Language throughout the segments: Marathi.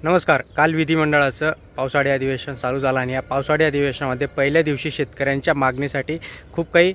नमस्कार। काल विधिमंडळाचं पावसाळी अधिवेशन चालू झालं आणि या पावसाळी अधिवेशनामध्ये पहिल्या दिवशी शेतकऱ्यांच्या मागणीसाठी खूप काही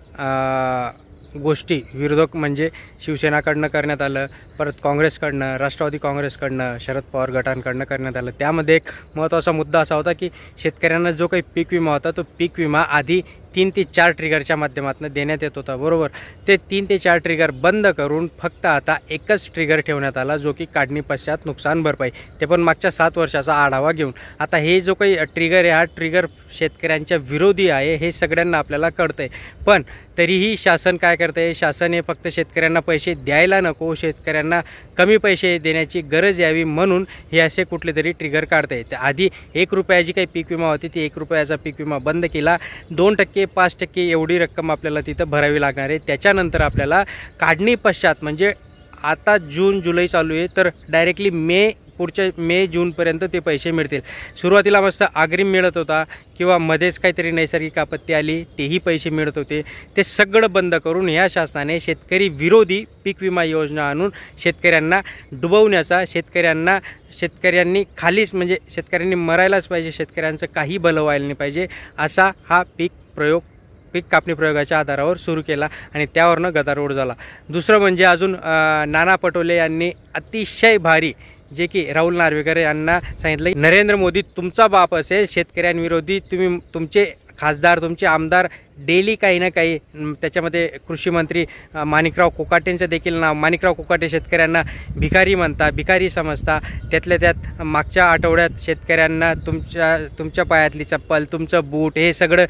गोष्टी विरोधक म्हणजे शिवसेनाकडनं करण्यात आलं, परत काँग्रेसकडनं, राष्ट्रवादी काँग्रेसकडनं, शरद पवार गटांकडनं करण्यात आलं। त्यामध्ये एक महत्त्वाचा मुद्दा असा होता की शेतकऱ्यांना जो काही पीक विमा होता तो पीक विमा आधी 3 ते 4 ट्रिगरच्या माध्यमातून देण्यात येत होता, बरोबर। ते 3 ते 4 ट्रिगर बंद करून फक्त आता एकच ट्रिगर ठेवण्यात आला, जो की काढणी पश्चात नुकसान भरपाई, ते पण मागच्या 7 वर्षाचा आढावा घेऊन। आता हे जो काही ट्रिगर आहे हा ट्रिगर शेतकऱ्यांच्या विरोधी आहे हे सगळ्यांना आपल्याला कळतंय, पण तरीही शासन काय करतंय, शासन हे फक्त शेतकऱ्यांना पैसे द्यायला नको, शेतकऱ्यांना कमी पैसे देण्याची गरज यावी म्हणून हे असे कुठले तरी ट्रिगर काढते। त्या आधी 1 रुपयाची काही पीक विमा होती ती 1 रुपयाचा पीक विमा बंद केला, 2% 5% एवढी रक्कम आपल्याला तिथं भरावी लागणार आहे। त्याच्यानंतर आपल्याला काढणी पश्चात म्हणजे आता जून जुलै चालू आहे तर डायरेक्टली पुढच्या मे जूनपर्यंत ते पैसे मिळतील। सुरुवातीला मस्त अग्रिम मिळत होता किंवा मध्येच काहीतरी नैसर्गिक आपत्ती आली तेही पैसे मिळत होते, ते सगळं बंद करून ह्या शासनाने शेतकरी विरोधी पीक विमा योजना आणून शेतकऱ्यांना डुबवण्याचा, शेतकऱ्यांनी खालीच म्हणजे शेतकऱ्यांनी मरायलाच पाहिजे, शेतकऱ्यांचं काही भलं व्हायला नाही पाहिजे असा हा पीक कापणी प्रयोगाच्या आधारावर सुरू केला आणि त्यावरनं गदारोळ झाला। दुसरं म्हणजे अजून नाना पटोले यांनी अतिशय भारी जे की राहुल नार्वेकर यांना सांगितलं की नरेंद्र मोदी तुमचा बाप असेल, शेतकऱ्यांविरोधी तुमचे खासदार, तुमचे आमदार डेली काही ना काही, त्याच्यामध्ये कृषी मंत्री माणिकराव कोकाटेंचं देखील नाव, माणिकराव कोकाटे शेतकऱ्यांना भिकारी म्हणता, भिकारी समजता। त्यातल्या त्यात मागच्या आठवड्यात शेतकऱ्यांना तुमच्या पायातली चप्पल, तुमचं बूट हे सगळं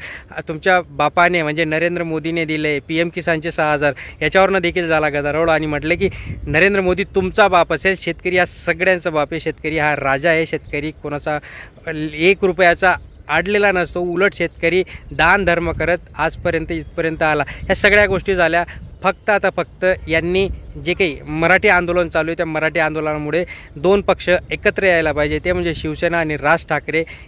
तुमच्या बापाने म्हणजे नरेंद्र मोदीने दिले, PM किसानचे 6,000 याच्यावरनं देखील झाला गदारोळ आणि म्हटलं की नरेंद्र मोदी तुमचा बाप असेल, शेतकरी हा सगळ्यांचा बाप आहे, शेतकरी हा राजा आहे, शेतकरी कोणाचा 1 रुपयाचा आडलेला नसतो, उलट शेतकरी दान धर्म करत आजपर्यंत इथपर्यंत आला। ह्या सगळ्या गोष्टी झाल्या। फक्त यांनी जे काही मराठी आंदोलन चालू आहे त्या मराठी आंदोलनामुळे 2 पक्ष एकत्र यायला पाहिजे, ते म्हणजे शिवसेना आणि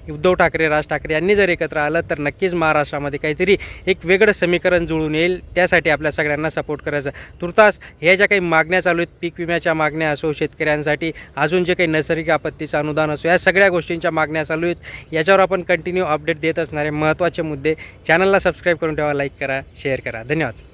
उद्धव ठाकरे राज ठाकरे यांनी जर एकत्र आलं तर नक्कीच महाराष्ट्रामध्ये काहीतरी एक वेगळं समीकरण जुळून येईल। त्यासाठी आपल्या सगळ्यांना सपोर्ट करायचा। तुर्तास ह्या ज्या काही मागण्या चालू आहेत, पीक विम्याच्या मागण्या असो, शेतकऱ्यांसाठी अजून जे काही नैसर्गिक आपत्तीचं अनुदान असो, या सगळ्या गोष्टींच्या मागण्या चालू आहेत। याच्यावर आपण कंटिन्यू अपडेट देत असणारे महत्त्वाचे मुद्दे। चॅनलला सबस्क्राईब करून ठेवा, लाईक करा, शेअर करा। धन्यवाद।